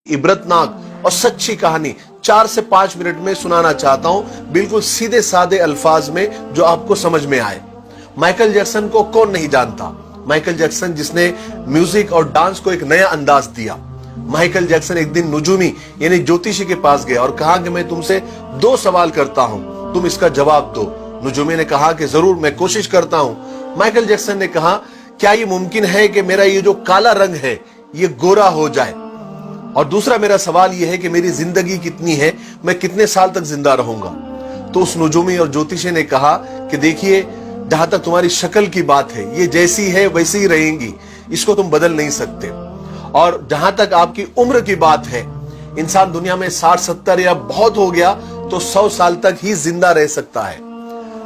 इबरतनाक और सच्ची कहानी 4 से 5 मिनट में सुनाना चाहता हूं, बिल्कुल सीधे साधे अल्फाज में जो आपको समझ में आए। माइकल जैक्सन को कौन नहीं जानता? माइकल जैक्सन जिसने म्यूजिक और डांस को एक नया अंदाज दिया। माइकल जैक्सन एक दिन नुजूमी यानी ज्योतिषी के पास गया और कहा कि मैं तुमसे 2 सवाल करता हूं, तुम इसका जवाब दो। नुजूमी ने कहा कि जरूर, मैं कोशिश करता हूं। माइकल जैक्सन ने कहा, क्या ये मुमकिन है कि मेरा ये जो काला रंग है ये गोरा हो जाए? और दूसरा मेरा सवाल यह है कि मेरी जिंदगी कितनी है, मैं कितने साल तक जिंदा रहूंगा? तो उस नुजूमी और ज्योतिषी ने कहा कि देखिए, जहां तक तुम्हारी शक्ल की बात है, ये जैसी है वैसी ही रहेंगी, इसको तुम बदल नहीं सकते। और जहां तक आपकी उम्र की बात है, इंसान दुनिया में 60-70 या बहुत हो गया तो 100 साल तक ही जिंदा रह सकता है।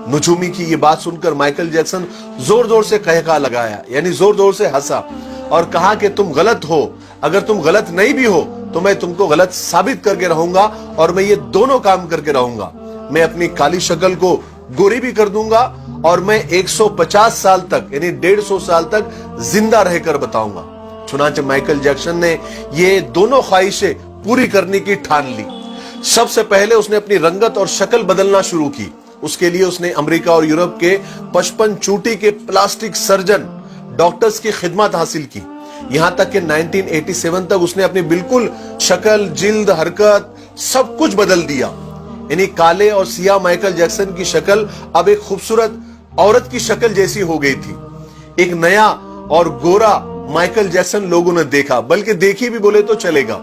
नुजूमी की ये बात सुनकर माइकल जैक्सन जोर जोर से कहका लगाया, यानी जोर जोर से हंसा और कहा कि तुम गलत हो। अगर तुम गलत नहीं भी हो तो मैं तुमको गलत साबित करके रहूंगा, और मैं ये दोनों काम करके रहूंगा। मैं अपनी काली शक्ल को गोरी भी कर दूंगा और मैं 150 साल तक यानी 150 साल तक जिंदा रहकर बताऊंगा। चुनांचे माइकल जैक्सन ने ये दोनों ख्वाहिशें पूरी करने की ठान ली। सबसे पहले उसने अपनी रंगत और शक्ल बदलना शुरू की। उसके लिए उसने अमेरिका और यूरोप के 55 चोटी के प्लास्टिक सर्जन डॉक्टर्स की खिदमत हासिल की। यहां तक कि 1987 तक उसने अपनी बिल्कुल शक्ल, जिल्द, हरकत सब कुछ बदल दिया। यानी काले और सियाह माइकल जैक्सन की शक्ल अब एक खूबसूरत औरत की शक्ल जैसी हो गई थी। एक नया और गोरा माइकल जैक्सन लोगों ने देखा, बल्कि देखी भी बोले तो चलेगा।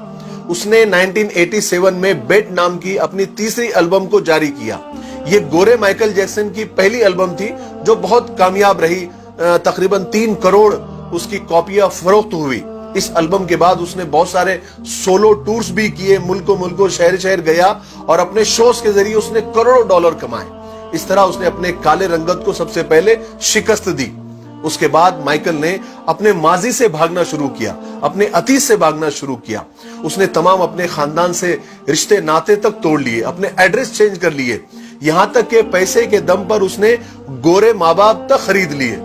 उसने 1987 में बेट नाम की अपनी तीसरी एल्बम को जारी किया। यह गोरे माइकल जैक्सन की पहली एल्बम थी जो बहुत कामयाब रही। तकरीबन 3 करोड़ उसकी कॉपियां फरोख्त हुई। इस एल्बम के बाद उसने बहुत सारे सोलो टूर्स भी किए, मुल्कों मुल्कों, शहर शहर गया और अपने शोज के जरिए उसने करोड़ों डॉलर कमाए। इस तरह उसने अपने काले रंगत को सबसे पहले शिकस्त दी। उसके बाद माइकल ने अपने माजी से भागना शुरू किया, अपने अतीत से भागना शुरू किया। उसने तमाम अपने खानदान से रिश्ते नाते तक तोड़ लिए, अपने एड्रेस चेंज कर लिए, यहां तक के पैसे के दम पर उसने गोरे माँ बाप तक खरीद लिए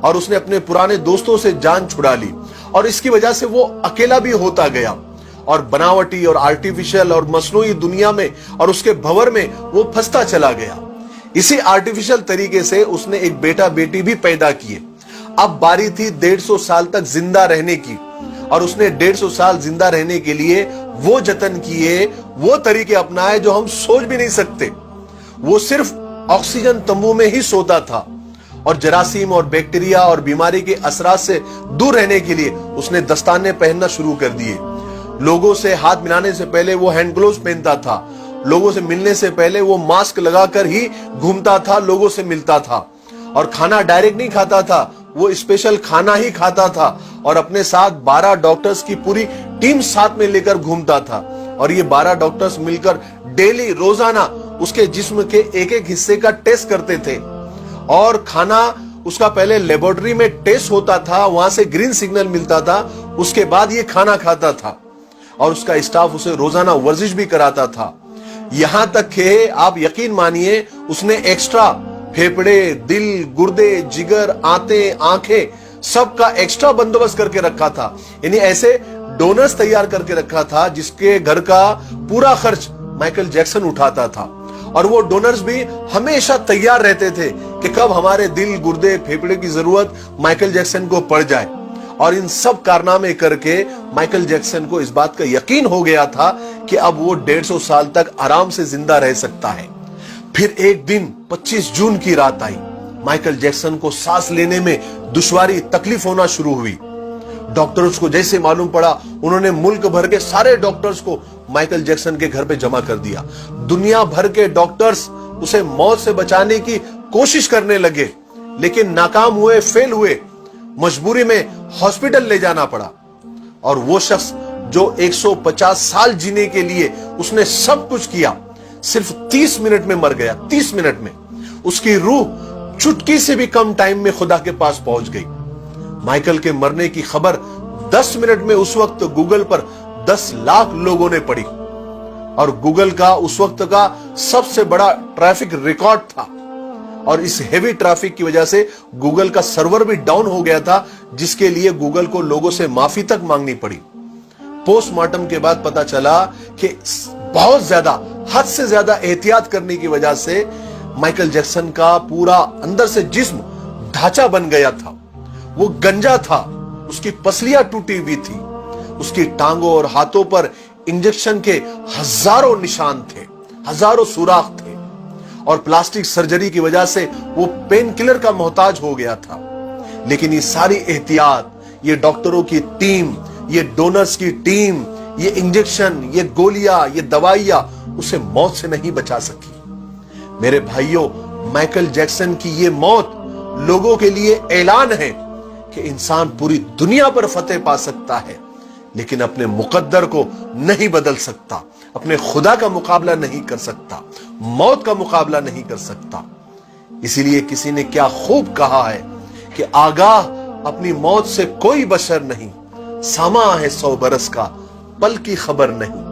और उसने अपने पुराने दोस्तों से जान छुड़ा ली। और इसकी वजह से वो अकेला भी होता गया और बनावटी और आर्टिफिशियल और मसनूई दुनिया में और उसके भंवर में वो फंसता चला गया। इसी आर्टिफिशियल तरीके से उसने एक बेटा बेटी भी पैदा किए। अब बारी थी 150 साल तक जिंदा रहने की, और उसने 150 साल जिंदा रहने के लिए वो जतन किए, वो तरीके अपनाए जो हम सोच भी नहीं सकते। वो सिर्फ ऑक्सीजन तंबू में ही सोता था और जरासीम और बैक्टीरिया और बीमारी के असरात से दूर रहने के लिए उसने दस्ताने पहनना शुरू कर दिए। लोगों से हाथ मिलाने से पहले वो हैंड ग्लोव्स पहनता था। लोगों से मिलने से पहले वो मास्क लगाकर ही घूमता था, लोगों से मिलता था। और खाना डायरेक्ट नहीं खाता था, वो स्पेशल खाना ही खाता था। और अपने साथ 12 डॉक्टर्स की पूरी टीम साथ में लेकर घूमता था। और ये 12 डॉक्टर्स मिलकर डेली, रोजाना उसके जिस्म के एक एक हिस्से का टेस्ट करते थे। और खाना उसका पहले लेबोरेटरी में टेस्ट होता था, वहां से ग्रीन सिग्नल मिलता था, उसके बाद ये खाना खाता था। और उसका स्टाफ उसे रोजाना वर्जिश भी कराता था। यहां तक कि आप यकीन मानिए, उसने एक्स्ट्रा फेफड़े, दिल, गुर्दे, जिगर, आंतें, आंखें सबका एक्स्ट्रा बंदोबस्त करके रखा था। यानी ऐसे डोनर्स तैयार करके रखा था जिसके घर का पूरा खर्च माइकल जैक्सन उठाता था। और वो डोनर्स भी हमेशा तैयार रहते थे कि कब हमारे दिल, गुर्दे, फेफड़े की जरूरत माइकल जैक्सन को पड़ जाए। और इन सब कारनामे करके माइकल जैक्सन को इस बात का यकीन हो गया था कि अब वो 150 साल तक आराम से जिंदा रह सकता है। फिर एक दिन 25 जून की रात आई। माइकल जैक्सन को सांस लेने में दुश्वारी, तकलीफ होना शुरू हुई। डॉक्टर्स को जैसे मालूम पड़ा, उन्होंने मुल्क भर के सारे डॉक्टर्स को माइकल जैक्सन के घर पे जमा कर दिया। दुनिया भर के डॉक्टर्स उसे मौत से बचाने की कोशिश करने लगे, लेकिन नाकाम हुए, फेल हुए। मजबूरी में हॉस्पिटल ले जाना पड़ा। और वो शख्स जो 150 साल जीने के लिए उसने सब कुछ किया, सिर्फ 30 मिनट में मर गया। 30 मिनट में उसकी रूह चुटकी से भी कम टाइम में खुदा के पास पहुंच गई। माइकल के मरने की खबर 10 मिनट में उस वक्त गूगल पर 10 लाख लोगों ने पढ़ी। और गूगल का उस वक्त का सबसे बड़ा ट्रैफिक रिकॉर्ड था। और इस हेवी ट्रैफिक की वजह से गूगल का सर्वर भी डाउन हो गया था, जिसके लिए गूगल को लोगों से माफी तक मांगनी पड़ी। पोस्ट मार्टम के बाद पता चला कि बहुत ज्यादा, हद से ज्यादा एहतियात करने की वजह से माइकल जैक्सन का पूरा अंदर से जिस्म ढांचा बन गया था। वो गंजा था, उसकी पसलियां टूटी हुई थी, उसकी टांगों और हाथों पर इंजेक्शन के हजारों निशान थे, हजारों सुराख थे, और प्लास्टिक सर्जरी की वजह से वो पेन किलर का मोहताज हो गया था। लेकिन ये सारी एहतियात, ये डॉक्टरों की टीम, ये डोनर्स की टीम, ये इंजेक्शन, ये गोलियां, ये दवाइयां उसे मौत से नहीं बचा सकी। मेरे भाइयों, माइकल जैक्सन की ये मौत लोगों के लिए ऐलान है कि इंसान पूरी दुनिया पर फतेह पा सकता है, लेकिन अपने मुकद्दर को नहीं बदल सकता, अपने खुदा का मुकाबला नहीं कर सकता, मौत का मुकाबला नहीं कर सकता। इसीलिए किसी ने क्या खूब कहा है कि आगाह अपनी मौत से कोई बशर नहीं, सामा है 100 बरस का, पल की खबर नहीं।